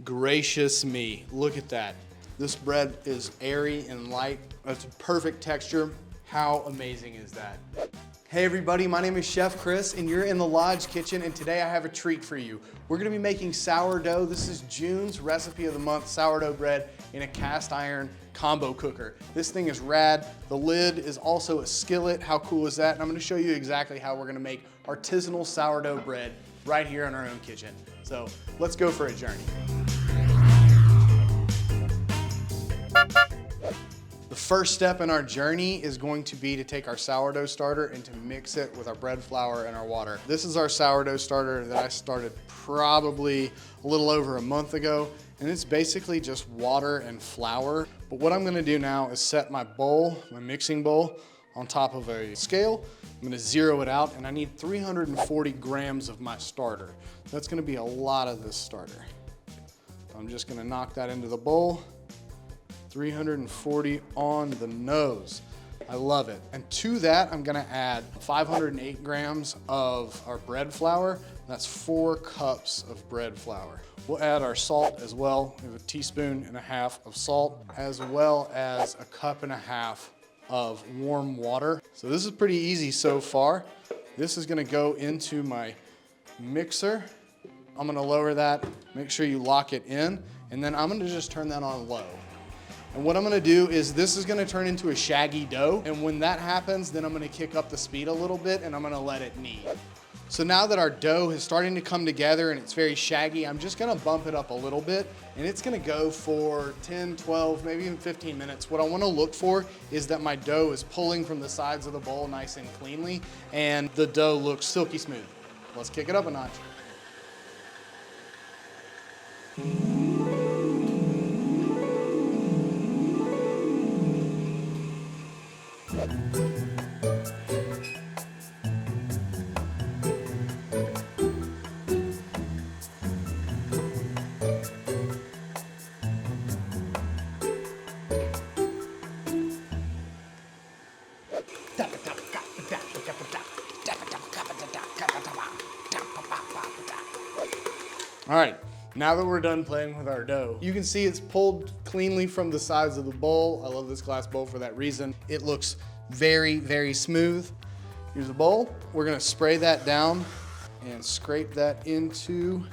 gracious me. Look at that. This bread is airy and light. It's a perfect texture. How amazing is that? Hey everybody, my name is Chef Chris and you're in the Lodge Kitchen, and today I have a treat for you. We're gonna be making sourdough. This is June's recipe of the month, sourdough bread in a cast iron combo cooker. This thing is rad. The lid is also a skillet. How cool is that? And I'm gonna show you exactly how we're gonna make artisanal sourdough bread right here in our own kitchen. So let's go for a journey. The first step in our journey is going to be to take our sourdough starter and to mix it with our bread flour and our water. This is our sourdough starter that I started probably a little over a month ago, and it's basically just water and flour. But what I'm gonna do now is set my bowl, my mixing bowl, on top of a scale. I'm gonna zero it out, and I need 340 grams of my starter. That's gonna be a lot of this starter. So I'm just gonna knock that into the bowl. 340 on the nose. I love it. And to that, I'm gonna add 508 grams of our bread flour. That's 4 cups of bread flour. We'll add our salt as well. We have a teaspoon and a half of salt, as well as a cup and a half of warm water. So this is pretty easy so far. This is gonna go into my mixer. I'm gonna lower that, make sure you lock it in, and then I'm gonna just turn that on low. And what I'm gonna do is this is gonna turn into a shaggy dough. And when that happens, then I'm gonna kick up the speed a little bit and I'm gonna let it knead. So now that our dough is starting to come together and it's very shaggy, I'm just gonna bump it up a little bit, and it's gonna go for 10, 12, maybe even 15 minutes. What I wanna look for is that my dough is pulling from the sides of the bowl nice and cleanly, and the dough looks silky smooth. Let's kick it up a notch. All right, now that we're done playing with our dough, you can see it's pulled cleanly from the sides of the bowl. I love this glass bowl for that reason. It looks very, very smooth. Here's the bowl. We're gonna spray that down and scrape that into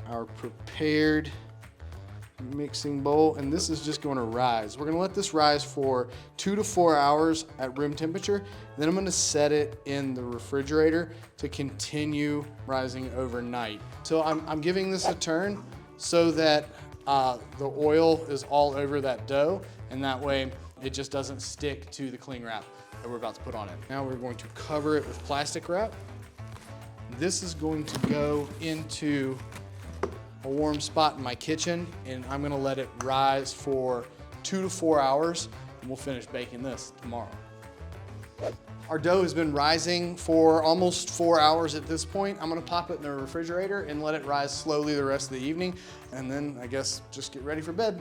our prepared mixing bowl, and this is just going to rise. We're going to let this rise for 2 to 4 hours at room temperature, and then I'm going to set it in the refrigerator to continue rising overnight. So I'm giving this a turn so that the oil is all over that dough, and that way it just doesn't stick to the cling wrap that we're about to put on it. Now we're going to cover it with plastic wrap. This is going to go into a warm spot in my kitchen, and I'm gonna let it rise for 2 to 4 hours, and we'll finish baking this tomorrow. Our dough has been rising for almost 4 hours at this point. I'm gonna pop it in the refrigerator and let it rise slowly the rest of the evening, and then I guess just get ready for bed.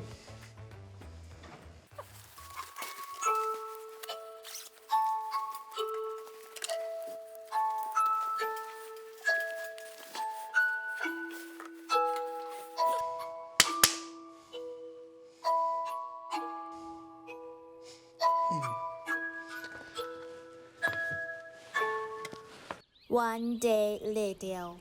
One day later.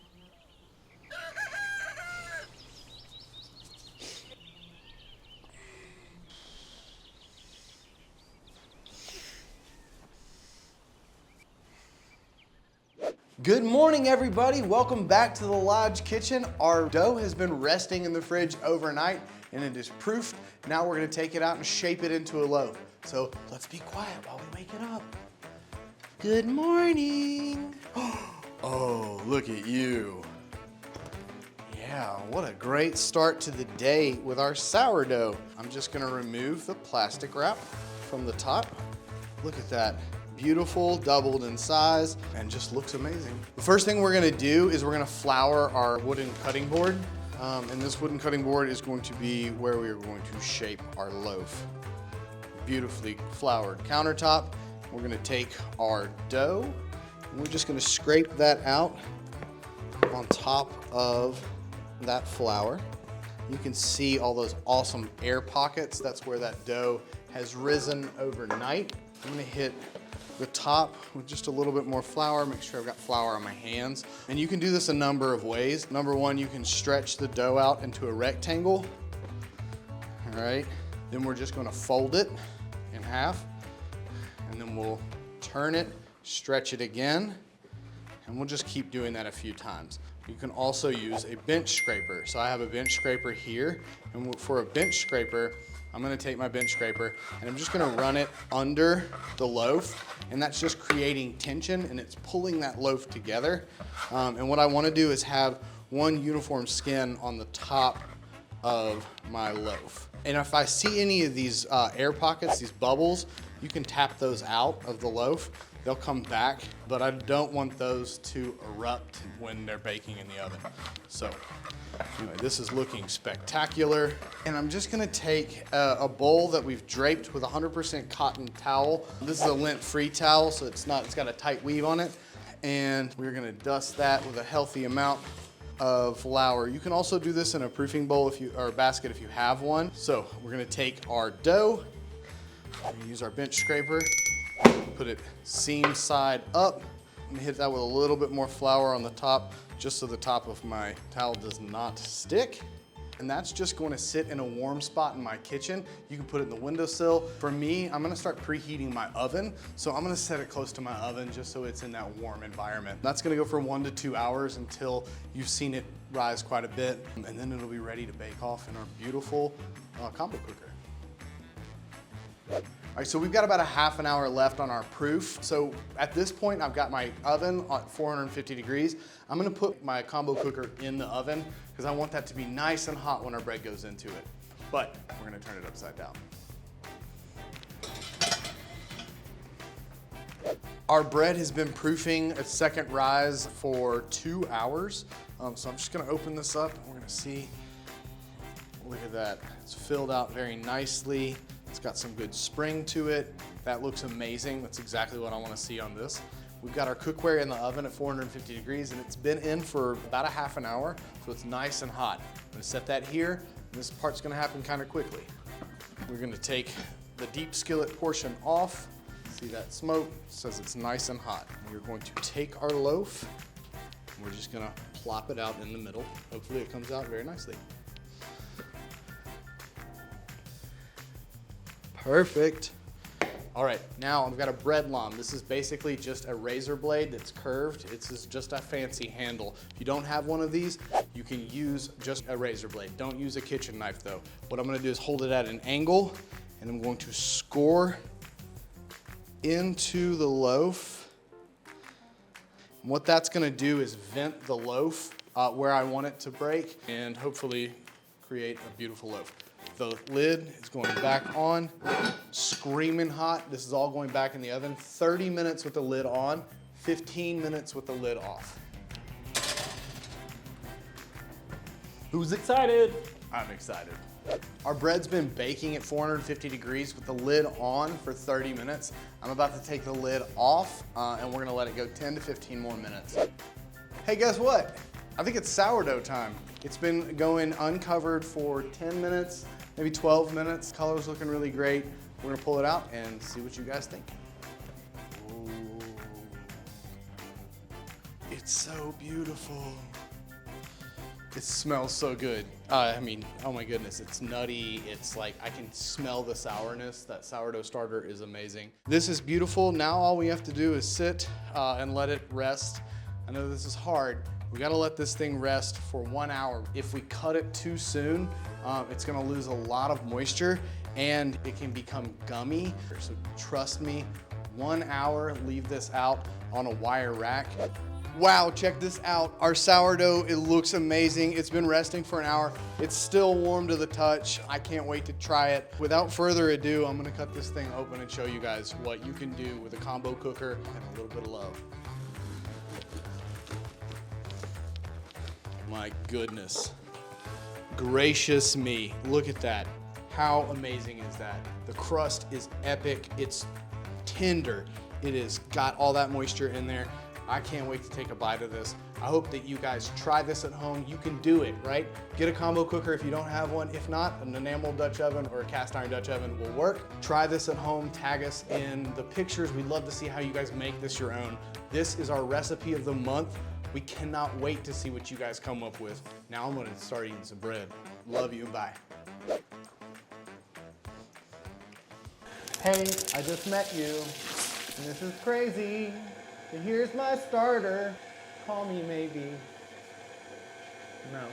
Good morning, everybody. Welcome back to the Lodge Kitchen. Our dough has been resting in the fridge overnight, and it is proofed. Now we're gonna take it out and shape it into a loaf. So let's be quiet while we wake it up. Good morning. Oh, look at you. Yeah, what a great start to the day with our sourdough. I'm just gonna remove the plastic wrap from the top. Look at that. Beautiful, doubled in size, and just looks amazing. The first thing we're gonna do is we're gonna flour our wooden cutting board. And this wooden cutting board is going to be where we are going to shape our loaf. Beautifully floured countertop. We're gonna take our dough, and we're just gonna scrape that out on top of that flour. You can see all those awesome air pockets. That's where that dough has risen overnight. I'm gonna hit the top with just a little bit more flour. Make sure I've got flour on my hands. And you can do this a number of ways. Number one, you can stretch the dough out into a rectangle. All right, then we're just gonna fold it in half, and then we'll turn it, stretch it again, and we'll just keep doing that a few times. You can also use a bench scraper. So I have a bench scraper here, and for a bench scraper, I'm gonna take my bench scraper and I'm just gonna run it under the loaf, and that's just creating tension and it's pulling that loaf together. And what I wanna do is have one uniform skin on the top of my loaf. And if I see any of these air pockets, these bubbles, you can tap those out of the loaf. They'll come back, but I don't want those to erupt when they're baking in the oven. So anyway, this is looking spectacular. And I'm just gonna take a bowl that we've draped with 100% cotton towel. This is a lint-free towel, so it's got a tight weave on it. And we're gonna dust that with a healthy amount of flour. You can also do this in a proofing bowl or a basket if you have one. So we're gonna take our dough, use our bench scraper, put it seam side up, and hit that with a little bit more flour on the top, just so the top of my towel does not stick. And that's just going to sit in a warm spot in my kitchen. You can put it in the windowsill. For me, I'm gonna start preheating my oven. So I'm gonna set it close to my oven just so it's in that warm environment. That's gonna go for 1 to 2 hours until you've seen it rise quite a bit. And then it'll be ready to bake off in our beautiful combo cooker. All right, so we've got about a half an hour left on our proof. So at this point, I've got my oven at 450 degrees. I'm gonna put my combo cooker in the oven because I want that to be nice and hot when our bread goes into it. But we're gonna turn it upside down. Our bread has been proofing its second rise for 2 hours. So I'm just gonna open this up and we're gonna see, look at that. It's filled out very nicely. It's got some good spring to it. That looks amazing. That's exactly what I want to see on this. We've got our cookware in the oven at 450 degrees and it's been in for about a half an hour, so it's nice and hot. I'm gonna set that here. And this part's gonna happen kind of quickly. We're gonna take the deep skillet portion off. See that smoke? It says it's nice and hot. We're going to take our loaf and we're just gonna plop it out in the middle. Hopefully it comes out very nicely. Perfect. All right, now I've got a bread lom. This is basically just a razor blade that's curved. It's just a fancy handle. If you don't have one of these, you can use just a razor blade. Don't use a kitchen knife though. What I'm gonna do is hold it at an angle and I'm going to score into the loaf. And what that's gonna do is vent the loaf where I want it to break and hopefully create a beautiful loaf. The lid is going back on, screaming hot. This is all going back in the oven. 30 minutes with the lid on, 15 minutes with the lid off. Who's excited? I'm excited. Our bread's been baking at 450 degrees with the lid on for 30 minutes. I'm about to take the lid off and we're gonna let it go 10 to 15 more minutes. Hey, guess what? I think it's sourdough time. It's been going uncovered for 10 minutes, maybe 12 minutes. Color's looking really great. We're gonna pull it out and see what you guys think. Ooh. It's so beautiful. It smells so good. I mean, oh my goodness, it's nutty. It's like, I can smell the sourness. That sourdough starter is amazing. This is beautiful. Now all we have to do is sit and let it rest. I know this is hard. We gotta let this thing rest for 1 hour. If we cut it too soon, it's gonna lose a lot of moisture and it can become gummy. So trust me, 1 hour, leave this out on a wire rack. Wow, check this out. Our sourdough, it looks amazing. It's been resting for an hour. It's still warm to the touch. I can't wait to try it. Without further ado, I'm gonna cut this thing open and show you guys what you can do with a combo cooker and a little bit of love. My goodness. Gracious me. Look at that. How amazing is that? The crust is epic. It's tender. It has got all that moisture in there. I can't wait to take a bite of this. I hope that you guys try this at home. You can do it, right? Get a combo cooker if you don't have one. If not, an enamel Dutch oven or a cast iron Dutch oven will work. Try this at home, tag us in the pictures. We'd love to see how you guys make this your own. This is our recipe of the month. We cannot wait to see what you guys come up with. Now I'm gonna start eating some bread. Love you, bye. Hey, I just met you, and this is crazy. And here's my starter. Call me maybe. No.